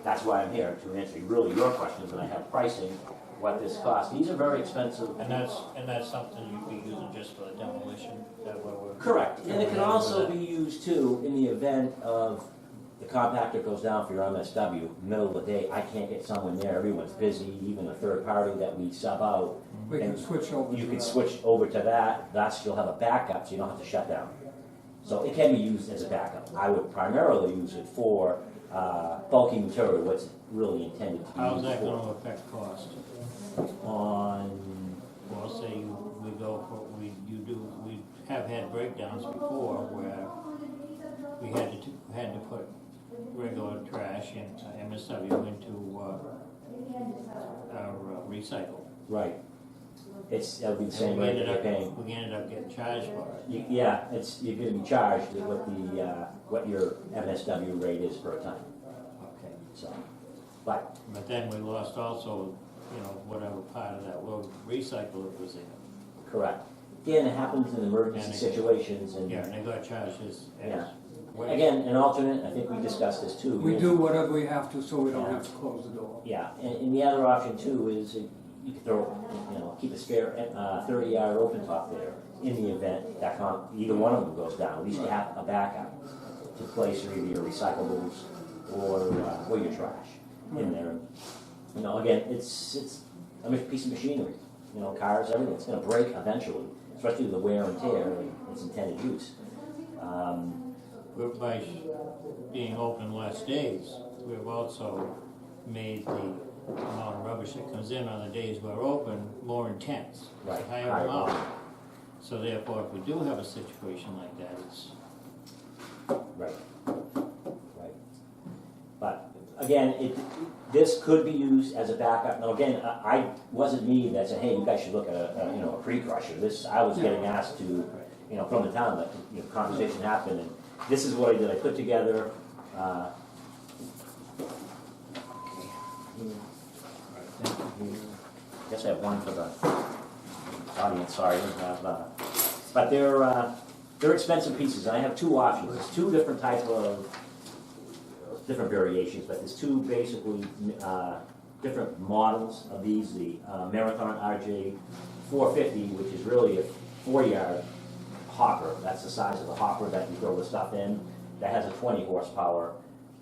that's why I'm here, to answer really your questions, and I have pricing, what this costs. These are very expensive. And that's something you'd be using just for the demolition, that way we're. Correct, and it can also be used too in the event of the compactor goes down for your MSW, middle of the day, I can't get someone there, everyone's busy, even a third party that we sub out. We can switch over to You can that. switch over to that, thus you'll have a backup, so you don't have to shut down. So it can be used as a backup. I would primarily use it for bulky material, what's really intended to be How's used that for. gonna affect cost? Well, say we go for, we have had breakdowns before where we had to put regular trash and MSW into our recycle. Right. That'll be the same And rate that you're paying. we ended up getting charged for it. Yeah, you're gonna be charged with what your MSW rate is per ton, Okay. so. But, But then we lost also, whatever part of that road recycle it was in. correct. Again, it happens in emergency And situations and. Yeah, and they got charged as Yeah. waste. Again, an alternate, I think we discussed this too. We is- do whatever we have to, so we don't Yeah. have to close the door. Yeah, and the other option too is you could throw, keep a spare 30-yard open top there in the event that either one of them goes down. At least you have a backup to place either your recyclables or your trash in there. Again, it's a piece of machinery. Cars, everything. It's going to break eventually, especially the wear and tear and its intended use. By being open less days, we've also made the amount of rubbish that comes in on the days we're open more intense. It's a Right, higher higher amount. volume. So therefore, if we do have a situation like that, it's, Right. But again, this could be used as a backup. Now again, I wasn't me that said, hey, you guys should look at a pre-crusher. I was getting asked to, from the town, that conversation happened, and this is what I did. I put together. I guess I have one for the audience. Sorry, I don't have. But they're expensive pieces, and I have two options. There's two different type of different variations, but there's two basically different models of these. The Marathon RJ 450, which is really a 4-yard hopper. That's the size of the hopper that you throw the stuff in. That has a 20 horsepower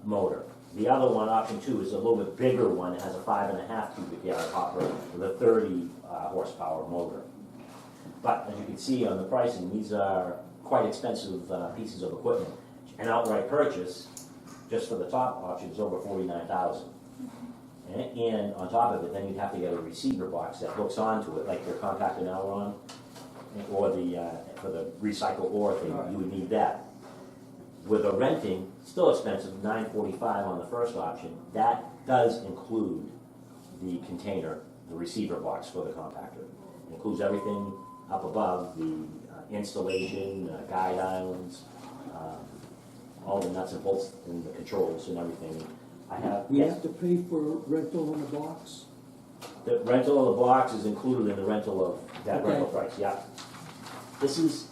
motor. The other one, option 2, is a little bit bigger one. It has a 5.5 cubic yard hopper with a 30 horsepower motor. But as you can see on the pricing, these are quite expensive pieces of equipment. An outright purchase, just for the top option, is over $49,000. And on top of it, then you'd have to get a receiver box that hooks onto it, like your compactor now on, or for the recycle ore thing, you would need that. With a renting, still expensive, $945 on the first option. That does include the container, the receiver box for the compactor. It includes everything up above, the installation, guide islands, all the nuts and bolts and the controls and everything. We have to pay for rental on the box? The rental of the box is included in the rental of that Okay. rental price, yeah. This is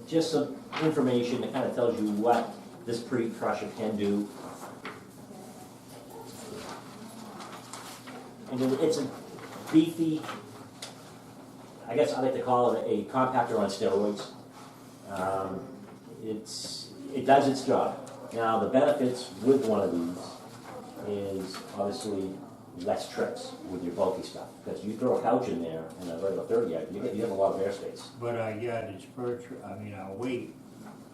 just some information that kind of tells you what this pre-crusher can do. And it's a beefy, I guess I like to call it a compactor on steroids. It does its job. Now, the benefits with one of these is obviously less trips with your bulky stuff. Because you throw a couch in there and a regular 30-yard, you have a lot of airspace. but our yardage per trip, our weight,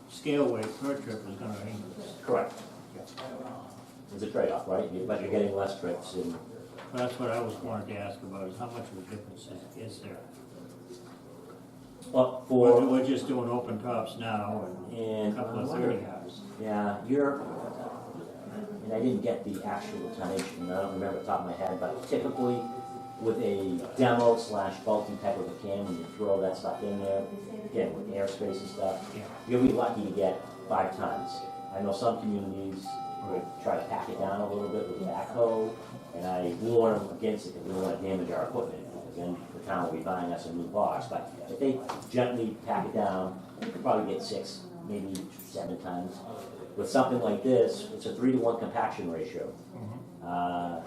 scale weight per trip is gonna increase. Correct. It's a trade-off, right? But you're getting less trips and That's what I was wanted to ask about, is how much of a difference is there? well, We're just doing open tops now and and a couple of 30 yards. yeah, and I didn't get the actual tonnage, and I don't remember off the top of my head, but typically with a demo / bulky type of a can, when you throw that stuff in there, again, with airspace and stuff, Yeah. you'll be lucky to get 5 tons. I know some communities would try to pack it down a little bit with a backhoe, and I warn them against it because we don't want to damage our equipment, because then the town will be buying us a new box. But if they gently pack it down, you could probably get 6, maybe 7 tons With something like this, it's a 3-to-1 compaction ratio.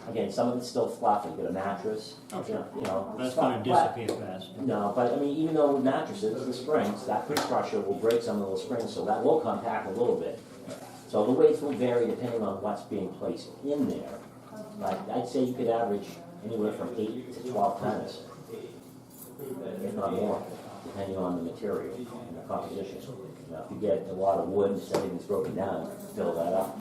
Again, some of it's still fluff, you get a mattress, Oh, sure. you know. That's it's gonna flat. disappear fast. No, but I mean, even though with mattresses, the springs, that quick crusher will break some of those springs, so that will compact a little bit. So the weights will vary depending on what's being placed in there. But I'd say you could average anywhere from 8 to 12 tons, if not more, depending on the material and the composition. Now, if you get a lot of wood and everything's broken down, fill that up.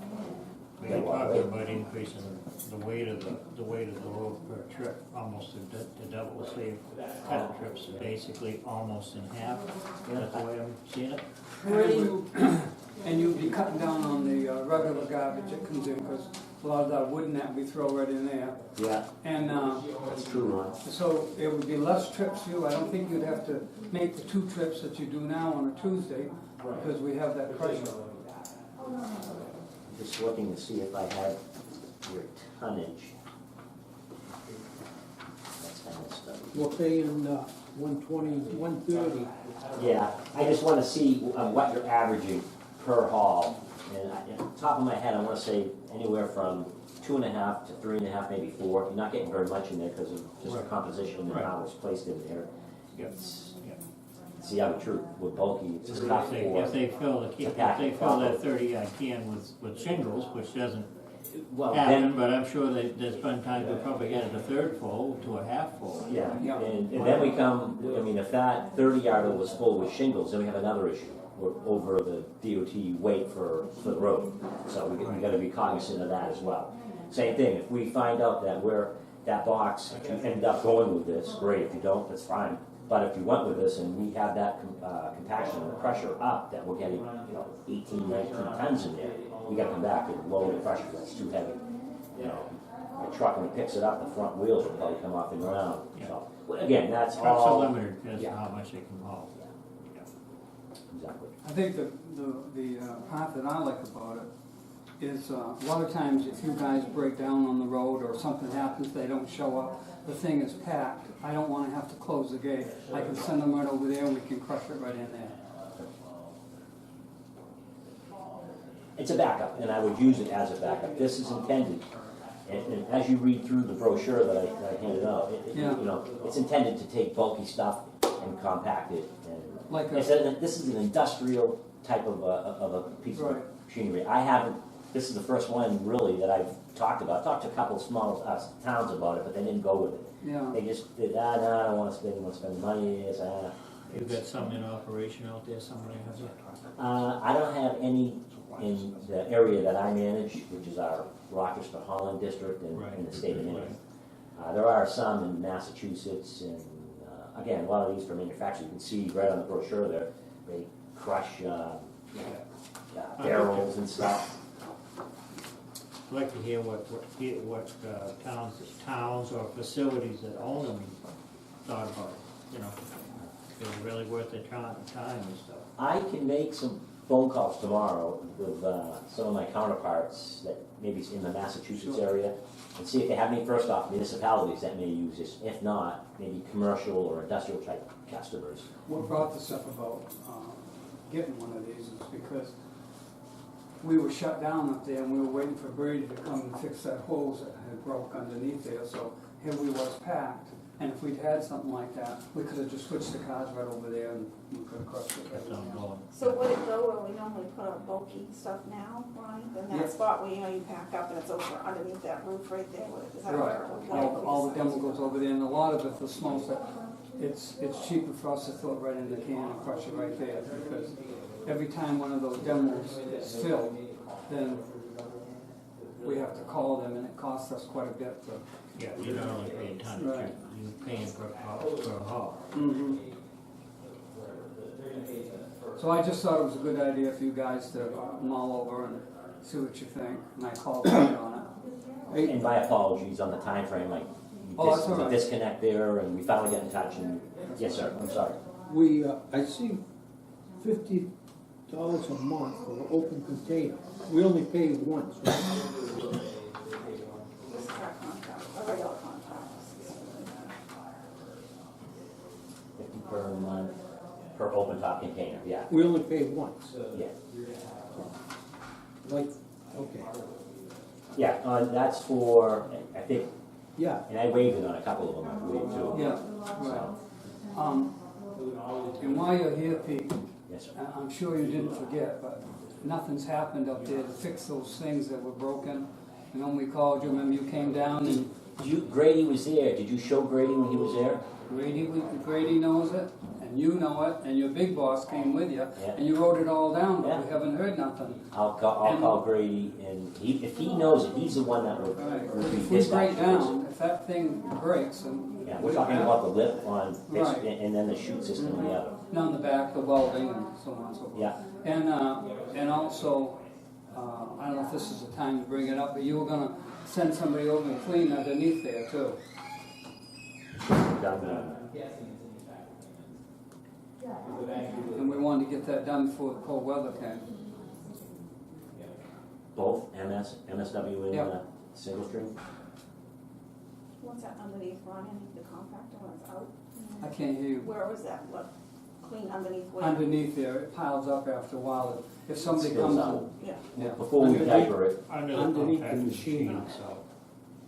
We're talking about increasing the weight of the load per trip, almost to double, say, if cut trips are basically almost in half. That's the way I'm seeing it. And you'd be cutting down on the regular garbage that comes in, because a lot of that wooden that we throw right in there. Yeah, And that's true, Ron. so it would be less trips for you. I don't think you'd have to make the 2 trips that you do now on a Tuesday, because we have that crusher. Just looking to see if I had your tonnage. That's kind of stuff. We're paying 120, 130. Yeah, I just want to see what you're averaging per haul. And top of my head, I want to say anywhere from 2.5 to 3.5, maybe 4. You're not getting very much in there because of just the Right. composition and Right. how it's placed in there. Yep. It's, Yep. see, I'm true, with bulky, it's just tough If they fill that 30-yard can with shingles, which doesn't well, happen, then, but I'm sure that there's been times we probably added a third full to a half full. yeah, Yeah. and then we come, I mean, if that 30-yarder was full with shingles, then we have another issue. We're over the DOT weight for the road, so we gotta be cognizant of that as well. Same thing, if we find out that that box, if you end up going with this, great, if you don't, that's fine. But if you went with this and we have that compaction and pressure up, that we're getting, 18, 19 tons in there, we gotta come back and lower the pressure, that's too heavy. A truck, when it picks it up, the front wheels will probably come off the ground. So, again, that's Trucks are all. limited as to Yeah. how much they can haul. Exactly. I think the part that I like about it is a lot of times if you guys break down on the road or something happens, they don't show up, the thing is packed. I don't want to have to close the gate. I can send them right over there and we can crush it right in there. It's a backup, and I would use it as a backup. This is intended, and as you read through the brochure that I handed out, Yeah. it's intended to take bulky stuff and compact it. And Like a- this is an industrial type of a piece of Right. machinery. This is the first one really that I've talked about. I talked to a couple of small towns about it, but they didn't go with it. Yeah. They just did, no, I don't want to spend money. You've got some in operation out there, somebody has it? I don't have any in the area that I manage, which is our Rochester Holland district in the state of Maine. There are some in Massachusetts, and again, a lot of these for manufacturing. You can see right on the brochure there, they crush barrels and stuff. I'd like to hear what towns or facilities that own them thought about it, if it's really worth their time and stuff. I can make some phone calls tomorrow with some of my counterparts that maybe in the Massachusetts area and see if they have any, first off, municipalities that may use this. If not, maybe commercial or industrial type customers. What brought this up about getting one of these is because we were shut down up there and we were waiting for Brady to come and fix that hose that had broke underneath there. So here we was packed, and if we'd had something like that, we could have just switched the cars right over there and we could have crushed it. That's ongoing. So would it go where we normally put our bulky stuff now, Ronnie? In Yeah. that spot where you pack up and it's over underneath that roof right there? Is that Right, where it would go? all the demo goes over there, and a lot of it, the small stuff, it's cheaper for us to throw it right in the can and crush it right there, because every time one of those demos is filled, then we have to call them, and it costs us quite a bit to. Yeah, you're not only paying tonnage, Right. you're paying per haul. So I just thought it was a good idea for you guys to mull over and see what you think, and I called Brady on it. And my apologies on the time frame. Oh, that's all a right. disconnect there, and we finally got in touch. And yes, sir. I'm sorry. I see $50 a month for an open container. We only pay once, right? This is our contract, a regular contract. 50 per month per open top container. Yeah. We only pay once. Yeah. that's for, I think, Yeah, and I waived it on a couple of them, I believe, too. Yeah, right. And while you're here, Pete, Yes, sir. I'm sure you didn't forget, but nothing's happened up there to fix those things that were broken. And when we called you, remember you came down and Grady was there. Did you show Grady when he was there? Grady knows it, and you know it, and your big boss came with you, Yeah. and you wrote it all down, but we Yeah. haven't heard nothing. I'll call Grady, and if he knows it, he's the one that would. All right, would be if we dispatched break to this. down, if that thing breaks, and. Yeah, we're talking about the lip on, Right. and then the chute system on the other. Down the back, the welding, and so on and so forth. Yeah. And also, I don't know if this is the time to bring it up, but you were gonna send somebody over and clean underneath there too. And we wanted to get that done before the cold weather came. Both MSW and Yeah. single stream? What's that underneath, Ron, the compactor when it's out? I can't hear you. Where was that, what, clean underneath where? Underneath there, it piles up after a while. If somebody Spills comes out. and, Yeah. yeah. Before we Underneath- diaper it, Under the Underneath the compact machine. machine, so.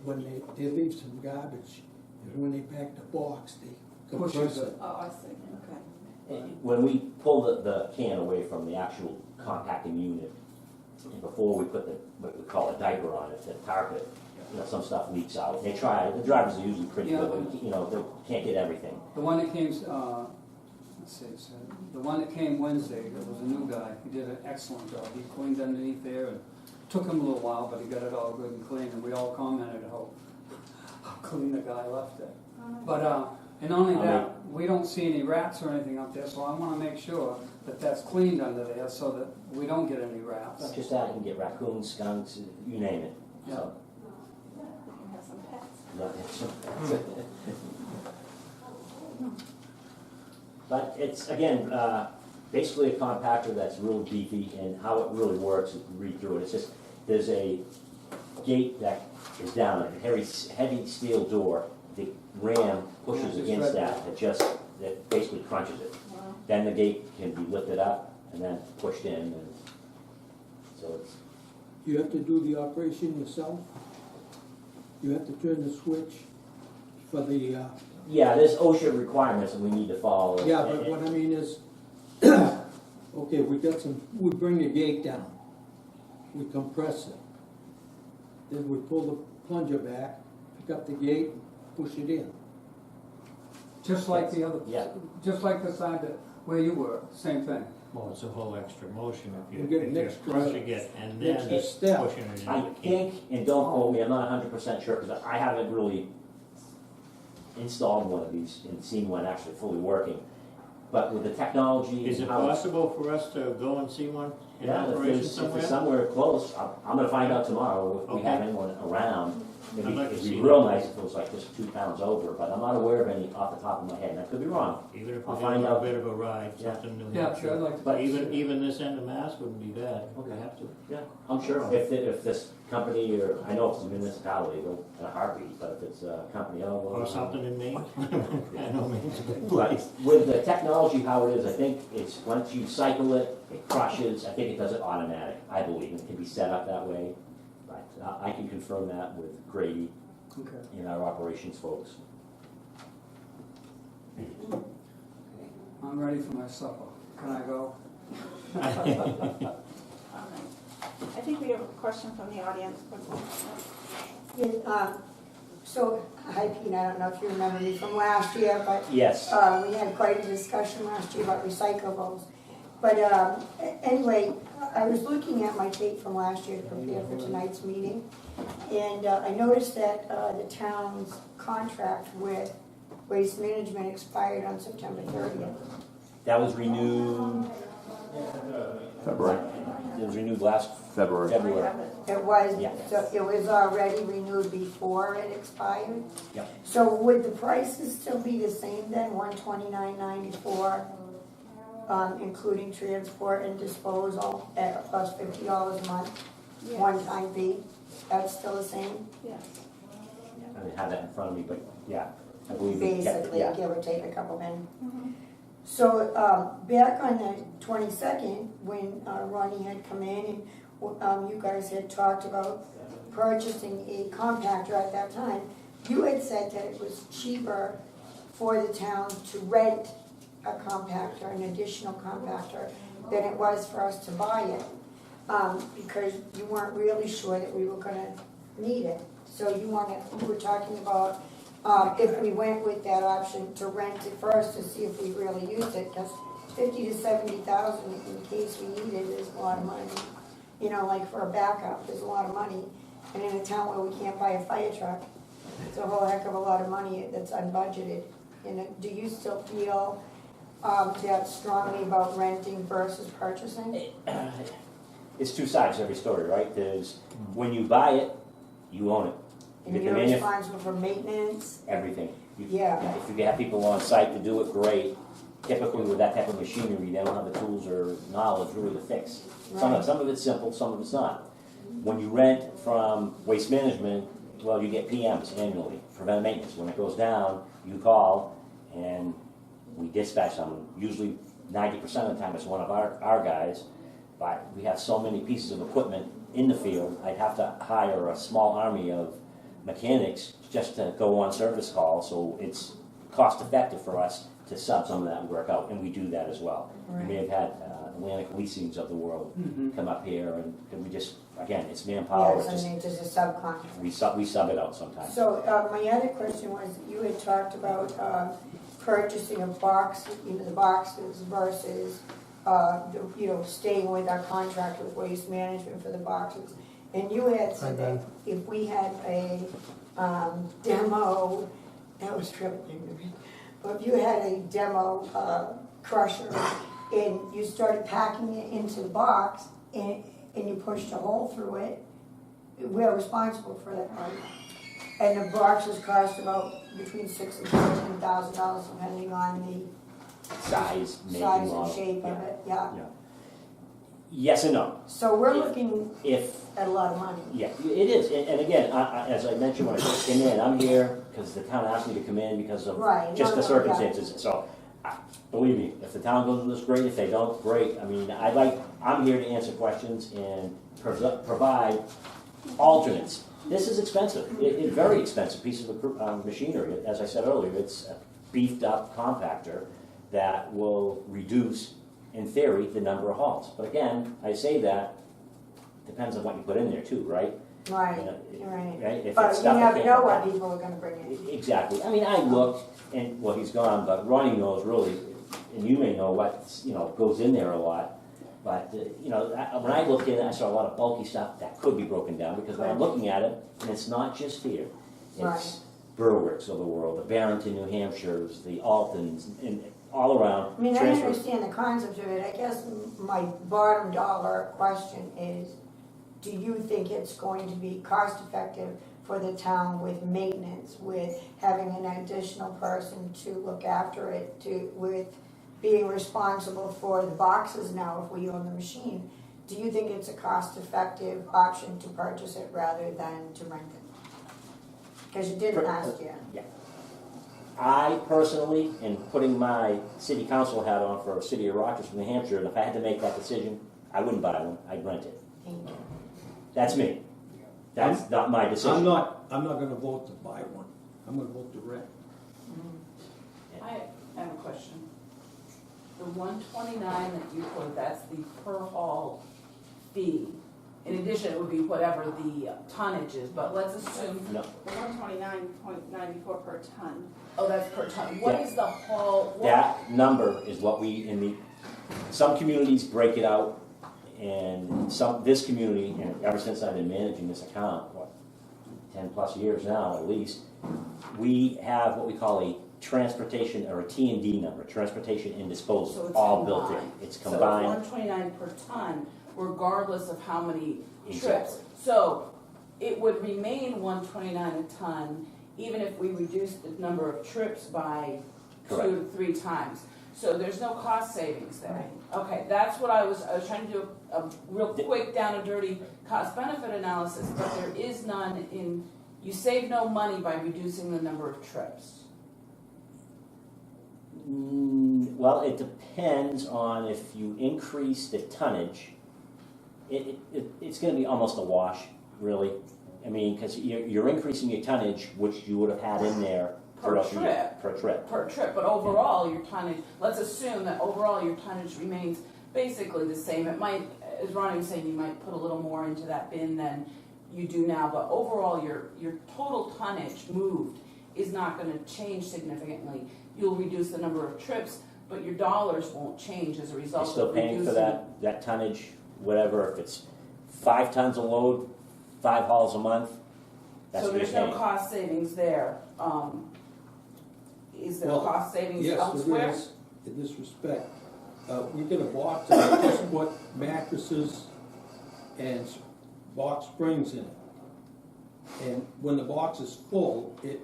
when they leave some garbage, and when they pack the box, they compress Pushes it. it. Oh, I see, okay. when we pull the can away from the actual compacting unit, and before we put what we call a diaper on it, the carpet, some stuff leaks out. They try, the drivers are usually pretty good, but they can't get everything. The one that came, let's see, so the one that came Wednesday, there was a new guy. He did an excellent job. He cleaned underneath there, and took him a little while, but he got it all good and clean, and we all commented how clean the guy left it. But, and not only that, we don't see any rats or anything up there, so I wanna make sure that that's cleaned under there so that we don't get any rats. Not just that, you can get raccoons, skunks, you name it. So, We can have some pets. yeah, but it's, again, basically a compactor that's real beefy, and how it really works, if you read through it, it's just, there's a gate that is down, a heavy steel door. The ram pushes Yeah, against just that basically crunches it. Wow. Then the gate can be lifted up and then pushed in, and so it's, You have to do the operation yourself. You have to turn the switch for the, yeah, there's OSHA requirements that we need to follow. yeah, but what I mean is, okay, we bring the gate down, we compress it. Then we pull the plunger back, pick up the gate, push it in. Just like the other, Yeah. just like the side that, where you were, same thing. Well, it's a whole extra motion if You get an if you're extra- crushing it and then extra step. pushing it in. I You can't. think, and don't quote me, I'm not 100% sure, because I haven't really installed one of these and seen one actually fully working. But with the technology. Is it and how it's- possible for us to go and see one in Yeah, if operation there's, if somewhere? it's somewhere close, I'm gonna find out tomorrow if we have Okay. anyone around. I'd like to It'd see be that. real nice if it was like just 2 pounds over, but I'm not aware of any off the top of my head, and I could be wrong. Even if I'll we find get a out. bit of a ride, Yeah. something New Yeah, Hampshire. sure, I'd like to. But Even this end of Mass wouldn't be bad. Okay. We have to. Yeah, I'm sure if this company, or, I know if it's a municipality, they'll, in a heartbeat, but if it's a company, Or something in Maine. I know Maine's a big But place. with the technology how it is, I think it's, once you cycle it, it crushes, I think it does it automatic, I believe, and it can be set up that way. But I can confirm that with Grady Okay. and our operations folks. I'm ready for my supper. Can I go? All right. I think we have a question from the audience. Yeah, so, hi Pete, I don't know if you remember me from last year, but Yes, we had quite a discussion last year about recyclables. But anyway, I was looking at my tape from last year to prepare for tonight's meeting, and I noticed that the town's contract with Waste Management expired on September 30th. that was renewed, February. it was renewed last February. I February. have it. It was, Yeah. so it was already renewed before it expired? Yep. So would the prices still be the same then, $129.94, including transport and disposal at plus $50 a month, Yes. one-time fee? That's still the same, Yes. I didn't have that in front of me, but yeah, I believe we kept it, basically, yeah. give or take a couple pennies. Mhm. So, back on the 22nd, when Ronnie had come in and you guys had talked about purchasing a compactor at that time, you had said that it was cheaper for the town to rent a compactor, an additional compactor, than it was for us to buy it, because you weren't really sure that we were gonna need it. So you were talking about, if we went with that option, to rent it first to see if we really used it, because 50 to 70,000 in case we need it is a lot of money. You know, like for a backup, is a lot of money. And in a town where we can't buy a fire truck, it's a whole heck of a lot of money that's unbudgeted. And do you still feel that strongly about renting versus purchasing? It's two sides to every story, right? There's, when you buy it, you own it. You And get the you're manuf- responsible for maintenance? everything. Yeah. If you have people on site to do it, great. Typically with that type of machinery, they don't have the tools or knowledge really to fix. Some of it's simple, some of it's not. When you rent from Waste Management, well, you get PMs annually, preventive maintenance. When it goes down, you call and we dispatch them. Usually 90% of the time it's one of our guys, but we have so many pieces of equipment in the field, I'd have to hire a small army of mechanics just to go on service calls, so it's cost effective for us to sub some of that work out, and we do that as well. We may have had Atlantic Leasings of the world come up here, and we just, again, it's manpower. Yes, I mean, it's just a subcontract. We sub it out sometimes. So my other question was, you had talked about purchasing a box, the boxes versus, staying with our contract with Waste Management for the boxes. And you had said that if we had a demo, that was really ignorant, but if you had a demo crusher and you started packing it into the box and you pushed a hole through it, we're responsible for that, right? And the boxes cost about between $6,000 and $14,000 depending on the Size, make, size model. and shape of it, yeah. Yes and no. So we're looking If at a lot of money. Yeah, it is, and again, as I mentioned when I first came in, I'm here because the town asked me to come in because of Right. just No, the no, circumstances. So, believe me, if the town goes with this, great. If they don't, great. I mean, I'm here to answer questions and provide alternates. This is expensive, it's very expensive piece of machinery. As I said earlier, it's a beefed up compactor that will reduce, in theory, the number of hauls. But again, I say that, depends on what you put in there too, right? Right, You know, right. If But it's you stuff that never can't know come what back. people are gonna bring in. Exactly. I mean, I looked, and, well, he's gone, but Ronnie knows really, and you may know what, goes in there a lot. But, when I looked in, I saw a lot of bulky stuff that could be broken down, because when I'm looking at it, and it's not just here, Right. it's Berwicks of the world, the Barrington, New Hampshires, the Altons, and all around. I mean, I transfer. understand the concept of it. I guess my bottom dollar question is, do you think it's going to be cost effective for the town with maintenance, with having an additional person to look after it, with being responsible for the boxes now if we own the machine? Do you think it's a cost effective option to purchase it rather than to rent it? Because you did last year. Yeah. I personally, in putting my city council hat on for the city of Rochester, New Hampshire, and if I had to make that decision, I wouldn't buy one, I'd rent it. Thank you. That's me. That's not my decision. I'm not gonna vote to buy one, I'm gonna vote to rent. I have a question. The 129 that you quote, that's the per haul fee. In addition, it would be whatever the tonnage is, but let's assume, No, The 129.94 per ton. oh, that's per ton. What Yeah. is the haul? that number is what some communities break it out, and this community, and ever since I've been managing this account, 10 plus years now at least, we have what we call a transportation, or a T&D number, transportation and So disposal, it's all built in. combined. It's So combined. 129 per ton, regardless of how many trips. Exactly. So it would remain 129 a ton, even if we reduced the number of trips by Correct. 2 to 3 times. So there's no cost savings there. Okay, that's what I was trying to do a real quick down and dirty cost benefit analysis, but there is none you save no money by reducing the number of trips. Well, it depends on if you increase the tonnage. It's going to be almost a wash, really. I mean, because you're increasing your tonnage, which you would have had in there Per throughout the year. trip. Per trip, but overall, your tonnage, let's assume that overall your tonnage remains basically the same. It might, as Ronnie was saying, you might put a little more into that bin than you do now, but overall, your total tonnage moved is not gonna change significantly. You'll reduce the number of trips, but your dollars won't change as a You're result still of paying reducing. for that tonnage, whatever, if it's 5 tons a load, 5 hauls a month, that's So what you're there's no paying. cost savings there. Is there Well, cost savings Yes, elsewhere? there is, in this respect. We get a box and we just put mattresses and box springs in it. And when the box is full, it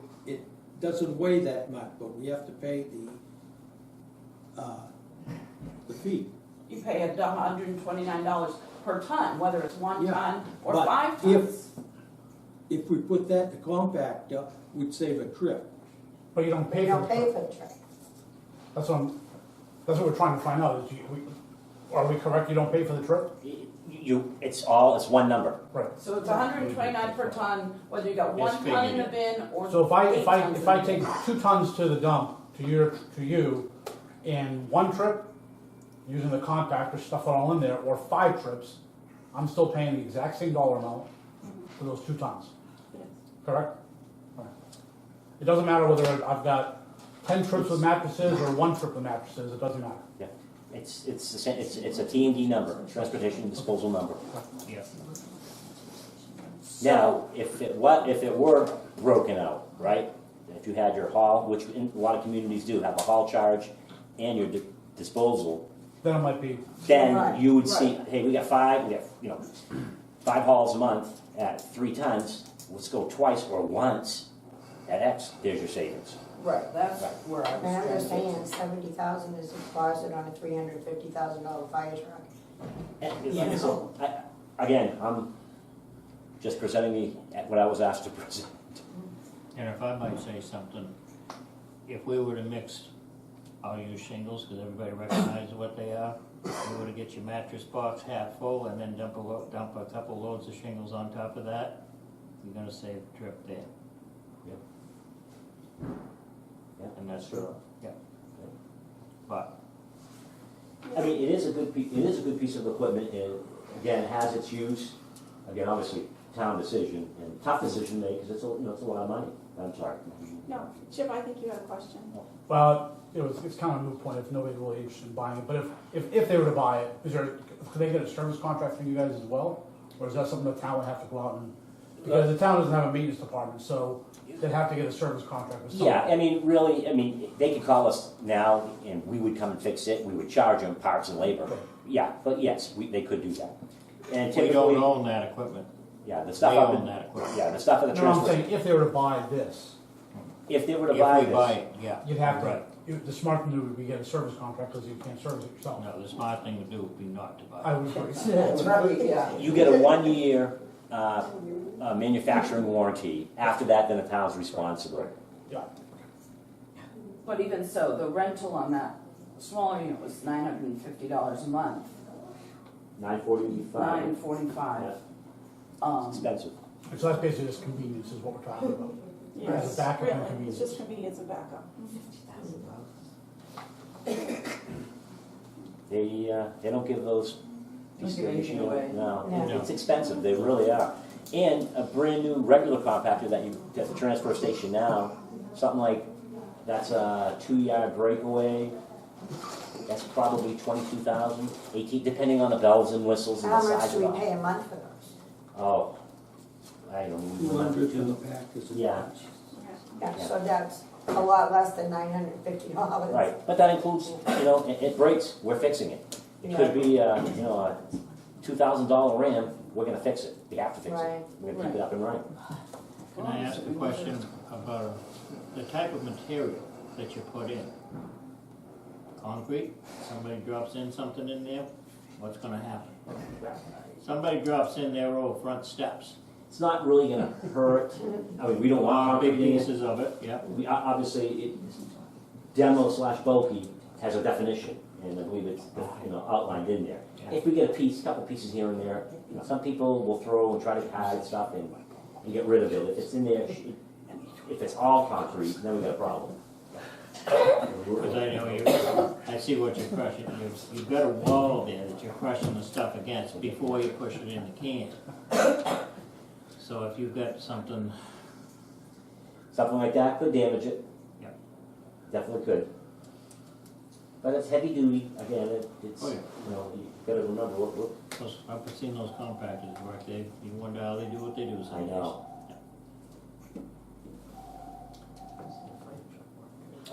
doesn't weigh that much, but we have to pay the fee. You pay $129 per ton, whether it's 1 Yeah, ton or but 5 if- tons. If we put that in the compactor, we'd save a trip. But you don't They pay for don't the pay trip. for the trip. That's what we're trying to find out, is are we correct, you don't pay for the trip? It's one number. Right. So it's 129 per ton, whether you got 1 ton in the bin or So if I 8 tons in the take bin. 2 tons to the dump, to you, in 1 trip, using the compactor, stuff it all in there, or 5 trips, I'm still paying the exact same dollar amount for those 2 tons. Correct? Alright. It doesn't matter whether I've got 10 trips with mattresses or 1 trip with mattresses, it doesn't matter. Yeah, it's the same, it's a T&D number, transportation disposal number. Yeah. Now, if it were broken out, right? If you had your haul, which a lot of communities do, have a haul charge and your disposal, Then it might be, then Right, you would see, right. hey, we got 5 hauls a month at 3 tons, let's go twice or once at X, there's your savings. Right, that's Right. where I was And trying I'm to just get saying, to. 70,000 is a deposit on a $350,000 fire truck. And like I said, again, I'm just presenting what I was asked to present. And if I might say something, if we were to mix, I'll use shingles, because everybody recognizes what they are. If you were to get your mattress box half full and then dump a couple loads of shingles on top of that, you're gonna save a trip there. Yeah, And that's true. Yeah. But, I mean, it is a good piece of equipment, and again, it has its use. Again, obviously, town decision, and tough decision to make, because it's a lot of money. I'm sorry. No, Chip, I think you had a question. well, it's kind of a moot point if nobody's really interested in buying it, but if they were to buy it, could they get a service contract from you guys as well? Or is that something the town would have to go out and, because the town doesn't have a maintenance department, so they'd have to get a service contract with someone. Yeah, I mean, really, they could call us now, and we would come and fix it. We would charge them parts and labor. Yeah, but yes, they could do that. And we typically, don't own that equipment. yeah, the They stuff up own in, that equipment. yeah, the stuff in the No, I'm transfer. saying, if they were to buy this, If they were to buy If we buy this, it, yeah. you'd have Right. to, the smart thing to do would be get a service contract, because you can't service it yourself. No, the smart thing to do would be not to buy I it. would agree. That's right, yeah. you get a 1-year manufacturing warranty. After that, then the town's responsible. Yeah. But even so, the rental on that smaller unit was $950 a month, $945. $945. Yeah, it's expensive. So that's basically just convenience is what we're talking about. Yes, As a backup and really, convenience. it's just convenience and backup. They don't give those Don't pieces give of anything machinery. away. No, No. it's expensive. They really are. And a brand new regular compactor that you get at the transfer station now, something like that's a 2-yard breakaway. That's probably 22,000, 18, depending on the bells and whistles and the How much size do of we it. pay a month for those? Oh, I don't even remember. 200 for the pack is a Yeah. bunch. Yeah, so that's a lot less than $950. Right, but that includes, it breaks, we're fixing it. It could be, a $2,000 RAM, we're gonna fix it. We have to fix it. Right. We're gonna keep it up and running. Can I ask a question about the type of material that you put in? Concrete, somebody drops in something in there, what's gonna happen? Somebody drops in their old front steps. It's not really gonna hurt. I mean, we don't want Big concrete in it. pieces of it, yeah. We, obviously, demo/bulky has a definition, and I believe it's, outlined in there. If we get a couple pieces here and there, some people will throw and try to hide stuff, and and get rid of it. If it's in there, if it's all concrete, then we got a problem. Because I know you, I see what you're crushing. You've got a wall there that you're crushing the stuff against before you push it in the can. So if you've got something, Something like that could damage it. Yep. Definitely could. But it's heavy duty, again, it's, Oh, yeah. you know, you gotta remember what, I've seen those compactors work, you wonder how they do what they do I some days. know.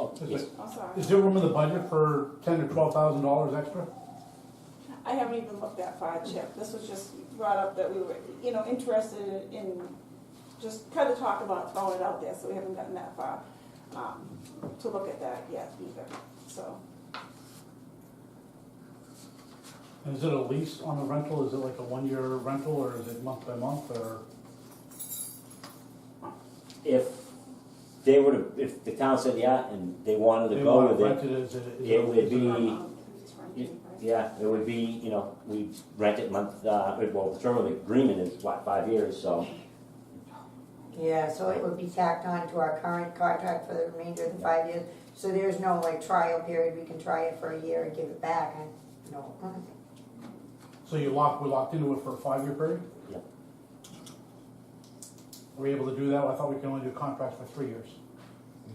Oh, yes. I'm sorry. Is there room in the budget for $10,000 to $12,000 extra? I haven't even looked that far, Chip. This was just brought up that we were, interested in just kind of talk about throwing it out there, so we haven't gotten that far, to look at that yet either, so. And is it a lease on the rental? Is it like a one-year rental, or is it month by month, or? If they were to, if the town said yeah, and they wanted to They go want with rent it, is it it would is be- It's renting, right? yeah, it would be, we rent it month, well, the term of the agreement is what, 5 years, so. Yeah, so it would be tacked on to our current contract for the remainder of the 5 years. So there's no like trial period, we can try it for a year and give it back, no. So we're locked into it for a 5-year period? Yep. Are we able to do that? I thought we can only do contracts for 3 years.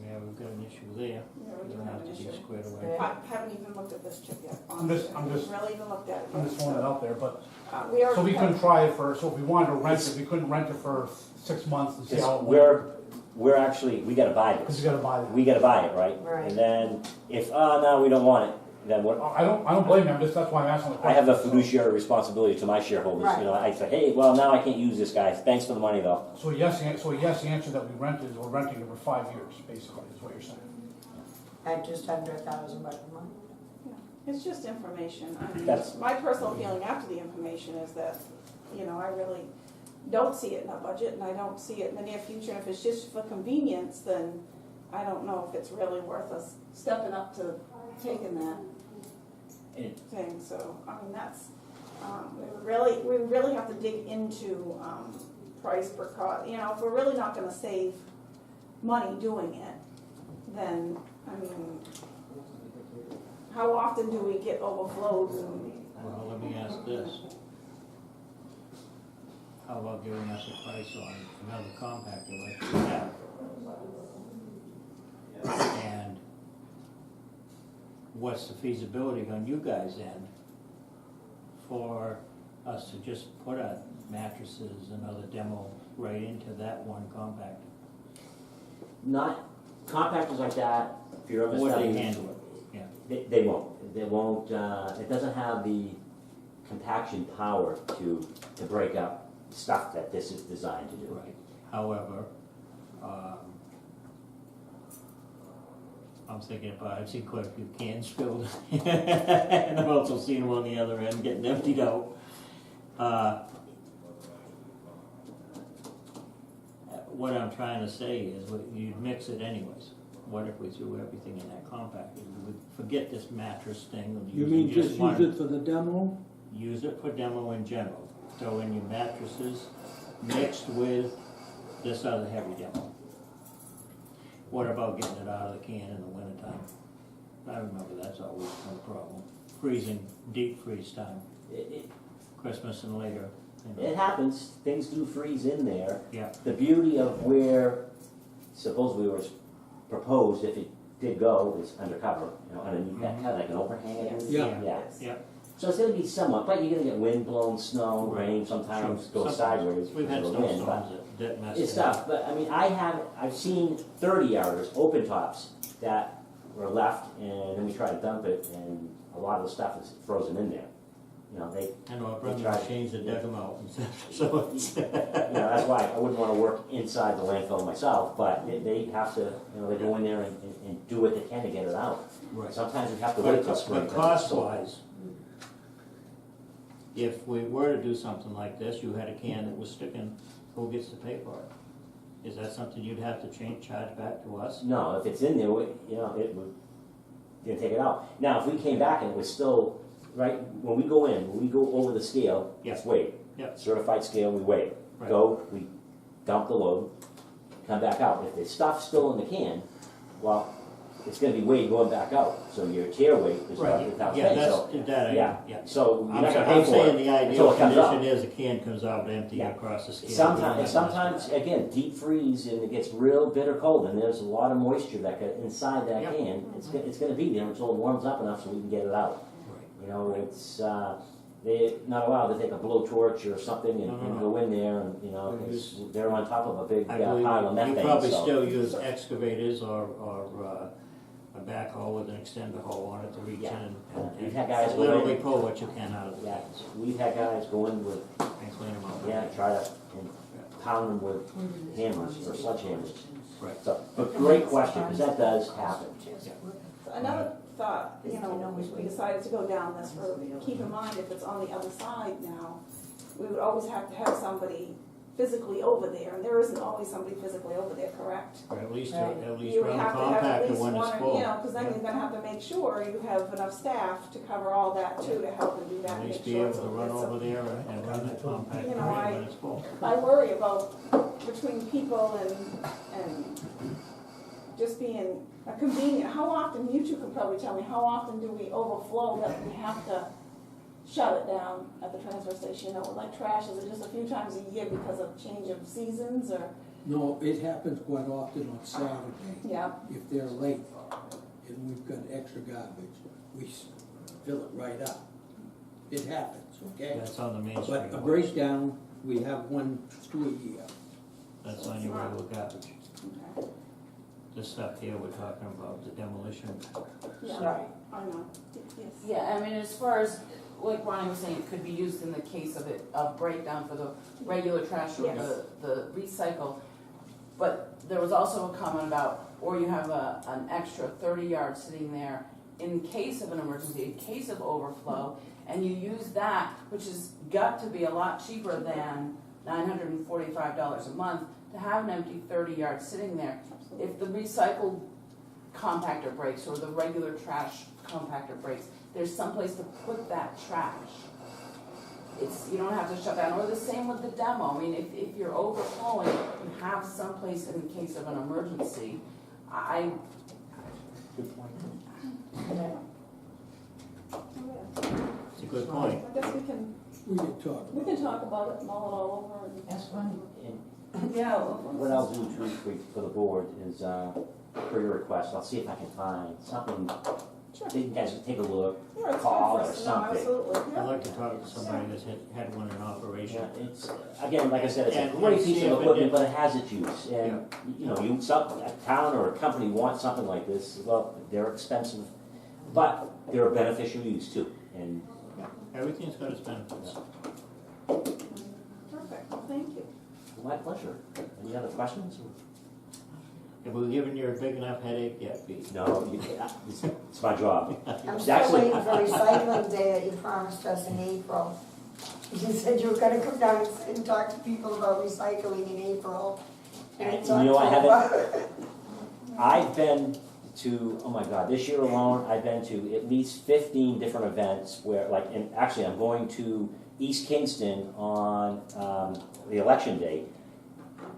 Yeah, we've got an issue there. Yeah, we do It'll have have an to be issue. squared away. I haven't even looked at this, Chip, yet. I'm just- honestly. I haven't really even looked at it yet. I'm just throwing it out there, but, We already so we have- couldn't try it for, so if we wanted to rent it, we couldn't rent it for 6 months and see how it went? We're actually, we gotta buy Because this. you gotta buy that. We gotta buy it, right? Right. And then, if, no, we don't want it, then what, I don't blame you, that's why I'm asking the I question. have a fiduciary responsibility to my shareholders, I say, hey, well, now I can't use this, guys, thanks for the money, though. So yes, the answer that we rented is we're renting it for 5 years, basically, is what you're saying. At just under $1,000 a month. Yeah, it's just information. I mean, That's- my personal feeling after the information is that, I really don't see it in our budget, and I don't see it in the near future. If it's just for convenience, then I don't know if it's really worth us stepping up to taking that It- thing. So, I mean, that's, we really have to dig into, price per cost. If we're really not gonna save money doing it, then, I mean, how often do we get overflows and, Well, let me ask this. How about giving us a price on another compactor like we have? And what's the feasibility on you guys' end for us to just put our mattresses and other demo right into that one compactor? Not, compactors like that, if you're ever Would they studying, handle it? Yeah. they won't, it doesn't have the compaction power to break up stuff that this is designed to do. Right. However, I'm thinking about, I've seen quite a few cans spilled, and I've also seen them on the other end getting emptied out. What I'm trying to say is, you'd mix it anyways. What if we threw everything in that compactor? We would forget this mattress thing. and You use mean just one. use it for the demo? Use it for demo in general. Throw in your mattresses mixed with this other heavy demo. What about getting it out of the can in the wintertime? I remember that's always been a problem. Freezing, deep freeze time, It Christmas and later. you know. it happens, things do freeze in there. Yeah, The beauty of where supposedly was proposed, if it did go, is undercover, underneath that, kind of like an overhang. Yes. Yeah. Yeah. yeah. So it's gonna be somewhat, but you're gonna get wind blown, snow, rain, sometimes Sure. go sideways. We've had because of the wind, but snowstorms that mess it's it up. tough, but I mean, I've seen 30-yarders, open tops, that were left, and then we try to dump it, and a lot of the stuff is frozen in there. They, I know, I We brought tried. machines that dug them out, so it's, that's why I wouldn't wanna work inside the landfill myself, but they have to, they go in there and do what they can to get it out. right. Sometimes we have to wait till spring. But cost-wise, if we were to do something like this, you had a can that was sticking, who gets to pay for it? Is that something you'd have to charge back to us? No, if it's in there, it would, you'd take it out. Now, if we came back and it was still, right, when we go over the scale, Yeah. it's weighed. Yeah. Certified scale, we weigh it. Right. Go, we dump the load, come back out. If the stuff's still in the can, well, it's gonna be weight going back out, so your tear weight is what Right, without yeah, paying, that's, so, that, yeah. yeah. So you're I'm not gonna I'm pay for saying it the until ideal it comes out. condition is a can comes out empty Yeah. across the skin. Sometimes, again, deep freeze and it gets real bitter cold and there's a lot of moisture that got inside that Yeah. can, it's gonna be there until it warms up enough so we can get it out. Right. You know, it's, they're not allowed to take a blowtorch or something and No. go in there and, you know, 'cause they're on top of a big I pile of believe methane, you probably so. still use excavators or a backhoe with an extender hole on it to reach in Yeah. and We've had guys go literally in, pull what you can out of the yeah, cans we've had guys go in with, and clean them out. yeah, try to and pound them with hammers or sledgehammers. Right. So, but great question, because that does happen. Another thought, you know, we decided to go down this road, keep in mind if it's on the other side now, we would always have to have somebody physically over there, and there isn't always somebody physically over there, correct? Or at least Right. You would run the have to have at compactor least when it's one, full. you know, because then you're gonna have to make sure you have enough staff to cover all that too, to help and do that. At and least make be sure able to it's- run it's a- over there and run the compactor You know, right when it's full. I worry about between people and just being a convenient, how often, you two can probably tell me, how often do we overflow that we have to shut it down at the transfer station, you know, like trash, is it just a few times a year because of change of seasons, or, No, it happens quite often on Saturday. yeah, If they're late and we've got extra garbage, we fill it right up. It happens, okay? That's on the Main Street. But a breakdown, we have one, two a year. That's on your regular garbage. okay, This stuff here we're talking about, the demolition. yeah, Right. I know, yes. Yeah, I mean, as far as, like Ronnie was saying, it could be used in the case of a breakdown for the regular trash or Yes. the recycle. But there was also a comment about, or you have an extra 30 yards sitting there in case of an emergency, in case of overflow, and you use that, which has got to be a lot cheaper than $945 a month, to have an empty 30 yards sitting there. If the recycled compactor breaks or the regular trash compactor breaks, there's someplace to put that trash. You don't have to shut down, or the same with the demo. I mean, if you're overflowing, you have someplace in case of an emergency. Good point. It's a good point. I guess we can talk about it, mull it all over, and. That's funny. And Yeah. what I'll do for the board is, for your request, I'll see if I can find something, Sure. you guys can take a look, Yeah, it's good call for or us to know, something. absolutely, I'd yeah. like to talk to somebody that's had one in operation. Yeah, it's, again, like I said, it's a And great see piece if of it equipment, did- but it has its use. And, you know, a town or a company wants something like this, well, they're expensive, but they're a beneficial use too. And Everything's got its benefits. Perfect, well, thank you. my pleasure. Any other questions? Have we given you a big enough headache yet, Pete? No, it's my job. I'm still Actually- waiting for recycling day that you promised us in April. You said you were gonna come down and talk to people about recycling in April. And it's You know, I October. I've been to, oh my God, this year alone, I've been to at least 15 different events where, like, and actually I'm going to East Kingston on the election day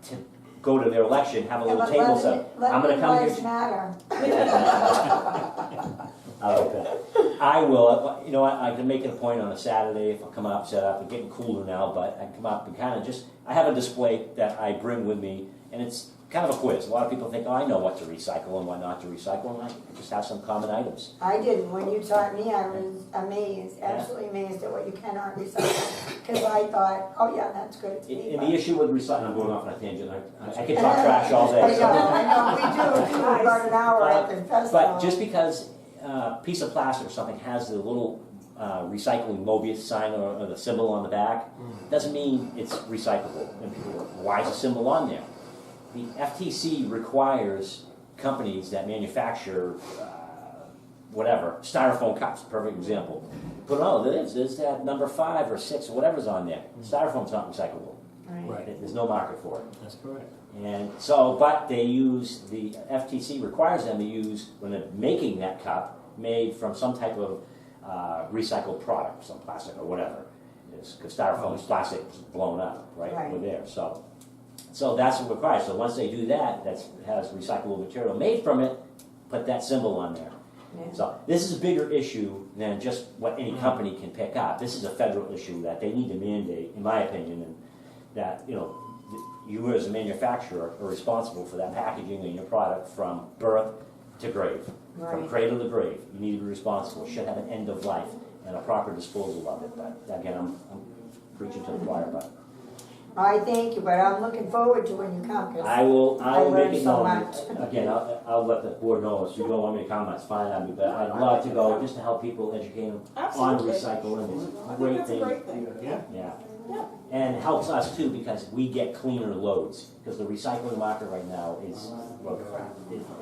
to go to their election, have a Yeah, little but table set. I'm gonna come here. Lives matter. Okay. I will, you know, I can make it a point on a Saturday if I come up, set up, it's getting cooler now, but I come up and kind of just, I have a display that I bring with me, and it's kind of a quiz. A lot of people think, oh, I know what to recycle and what not to recycle, and I just have some common items. I didn't. When you taught me, I was amazed, absolutely amazed at what you cannot recycle. Because I thought, oh yeah, that's good. It's me. And the issue with recycling, I'm going off on a tangent, I could talk trash all day. I so- know, we do, too, about an hour at the festival. But just because a piece of plastic or something has the little recycling Mobius sign or the symbol on the back, doesn't mean it's recyclable. And people go, why is the symbol on there? The FTC requires companies that manufacture whatever, styrofoam cups, perfect example. But no, there's that number 5 or 6 or whatever's on there. Styrofoam's not recyclable. Right, There's no market for it. that's correct. And so, but they use, the FTC requires them to use, when they're making that cup, made from some type of recycled product, some plastic or whatever. Because styrofoam is plastic blown up, right, Right. over there. So So that's what required, so once they do that, has recyclable material made from it, put that symbol on there. Yeah. So this is a bigger issue than just what any company can pick up. This is a federal issue that they need to mandate, in my opinion, and that, you know, you as a manufacturer are responsible for that packaging of your product from birth to grave. From Right. cradle to grave, you need to be responsible, should have an end of life and a proper disposal of it, but again, I'm preaching to the choir, but I thank you, but I'm looking forward to when you come, because I will make learned it so known. much. Again, I'll let the board know, if you don't want me to come, that's fine, but I'd love to go, just to help people, educate them on Absolutely. recycling, it's I a think great that's a thing. great thing. Yeah. Yeah, Yeah. and it helps us too, because we get cleaner loads, because the recycling market right now is, well,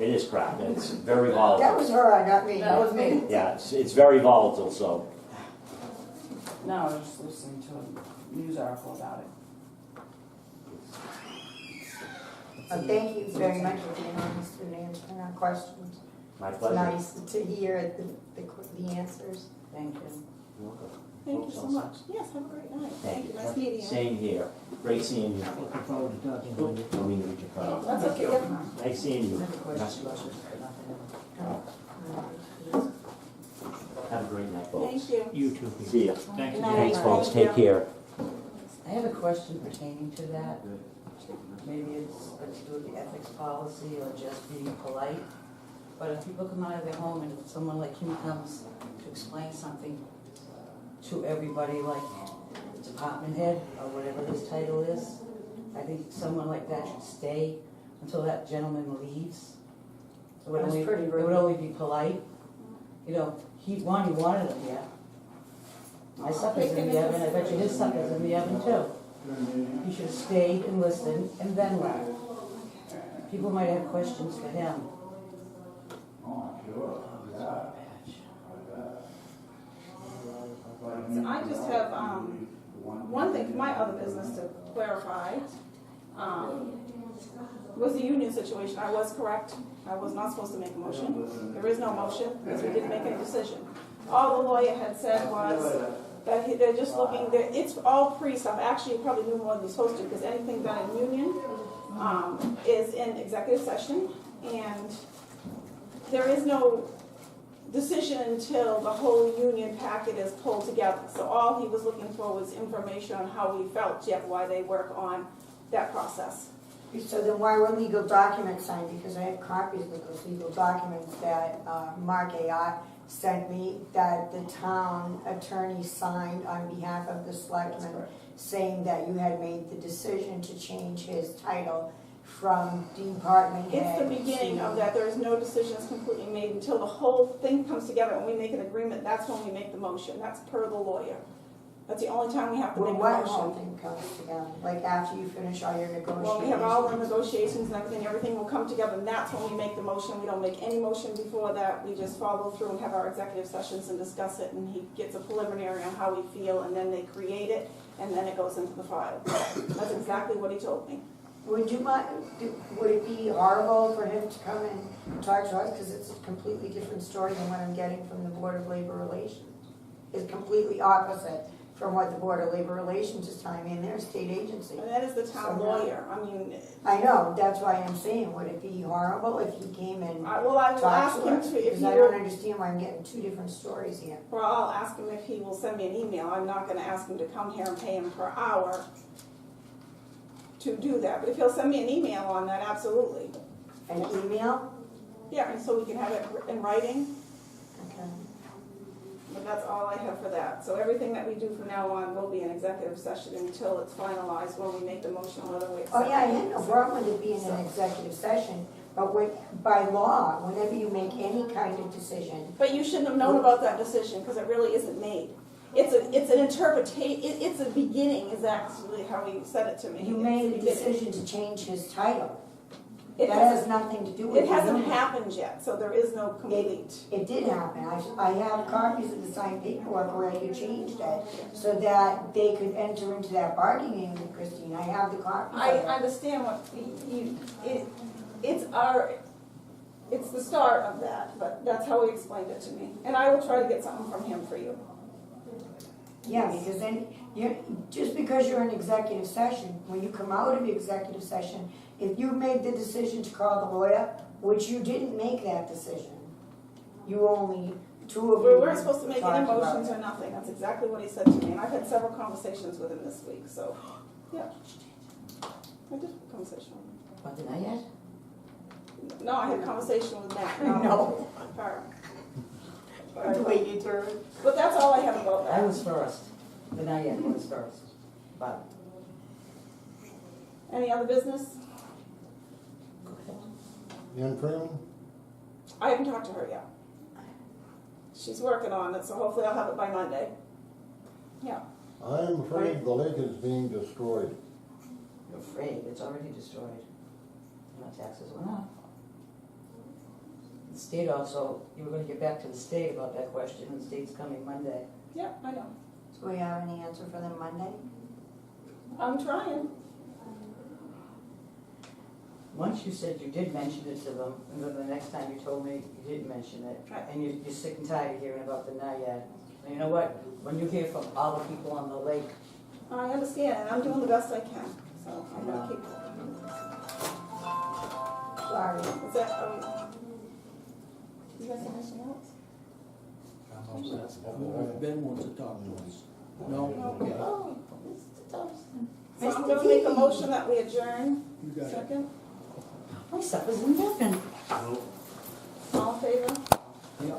it is crap, and it's very volatile. That was her, not me. That was me. Yeah, it's very volatile, so. No, I was just listening to a news article about it. Thank you very much for being honest and answering our questions. My It's pleasure. nice to hear the answers. Thank you. You're welcome. Thank you so much. Yes, have a great night. Thank you, nice meeting you. Same here. Great seeing you. Looking forward to talking to you. Don't mean to reach your car. That's okay. Nice seeing you. Have a great night, folks. Thank you. You too, Pete. See ya. Thank you. Good night. Thanks, folks. Thank you. Take care. I have a question pertaining to that. Maybe it's got to do with the ethics policy or just being polite. But if people come out of their home and if someone like you comes to explain something to everybody, like the department head or whatever his title is, I think someone like that should stay until that gentleman leaves. It would That's only, pretty it rude. would only be polite. You know, he wanted him here. My supper's in the oven, I bet you his supper's in the oven too. He should have stayed and listened and then left. People might have questions for him. So I just have, one thing for my other business to clarify, was the union situation. I was correct. I was not supposed to make a motion. There is no motion, because we didn't make any decision. All the lawyer had said was that they're just looking, it's all pre-stuff. Actually, you probably knew more than you're supposed to, because anything done in union is in executive session, and there is no decision until the whole union packet is pulled together. So all he was looking for was information on how we felt, yet why they work on that process. So then why were legal documents signed? Because I have copies of those legal documents that Mark AI sent me, that the town attorney signed on behalf of the selectmen, saying that you had made the decision to change his title from department head. It's the beginning of that. There is no decisions completely made until the whole thing comes together and we make an agreement. That's when we make the motion. That's per the lawyer. That's the only time we have to Well, make a what whole motion. thing comes together? Like after you finish all your negotiations? Well, we have all the negotiations and everything will come together, and that's when we make the motion. We don't make any motion before that. We just follow through and have our executive sessions and discuss it, and he gets a preliminary on how we feel, and then they create it, and then it goes into the file. That's exactly what he told me. Would you mind, would it be horrible for him to come and talk to us? Because it's a completely different story than what I'm getting from the Board of Labor Relations. It's completely opposite from what the Board of Labor Relations is telling me, and they're a state agency. And that is the town So, lawyer. I mean, I know, that's why I'm saying, would it be horrible if he came and I will ask talked to him us? to, if Because I don't you, understand why I'm getting two different stories here. well, I'll ask him if he will send me an email. I'm not gonna ask him to come here and pay him per hour to do that, but if he'll send me an email on that, absolutely. An email? Yeah, and so we can have it in writing, Okay. but that's all I have for that. So everything that we do from now on will be an executive session until it's finalized, when we make the motion, whether we accept Oh, it. yeah, I had no problem with it being an executive session, but by law, whenever you make any kind of decision, But you shouldn't have known about that decision, because it really isn't made. It's an interpretation, it's a beginning, is actually how he said it to me. you It's made a beginning. decision to change his title. It That has hasn't, nothing to do with it hasn't union. happened yet, so there is no complete. It did happen. I have copies of the signed paperwork where you changed it so that they could enter into that bargaining with Christine. I have the copies I of it. understand what it's the start of that, but that's how he explained it to me. And I will try to get something from him for you. Yeah, because then just because you're in executive session, when you come out of the executive session, if you made the decision to call the lawyer, which you didn't make that decision, you only, two of you. We weren't supposed to make any talked about motions it. or nothing, that's exactly what he said to me, and I've had several conversations with him this week, so, yeah. I did have a conversation with him. What, did I yet? No, I had a conversation with Matt. No. Her. Wait your turn. But that's all I have about I that. was first. The not yet was first. But, Any other business? go ahead. Ian Freeman? I haven't talked to her yet. She's working on it, so hopefully I'll have it by Monday. Yeah. I'm afraid the lake is being destroyed. You're afraid, it's already destroyed. My taxes went up. The state also, you were gonna get back to the state about that question, and the state's coming Monday. Yeah, I know. Do we have any answer for them Monday? I'm trying. Once you said you did mention it to them, and then the next time you told me you didn't mention it, Right. and you're sick and tired of hearing about the NIAID. And you know what? When you hear from all the people on the lake, I understand, and I'm doing the best I can, so I'm gonna keep. Sorry. Is that, you guys have anything else? Ben wants to talk to us. No? Okay. oh, Mr. Thompson. So I'm gonna make a motion that we adjourn. You got it. Second, My supper's in heaven. all in favor? Yeah.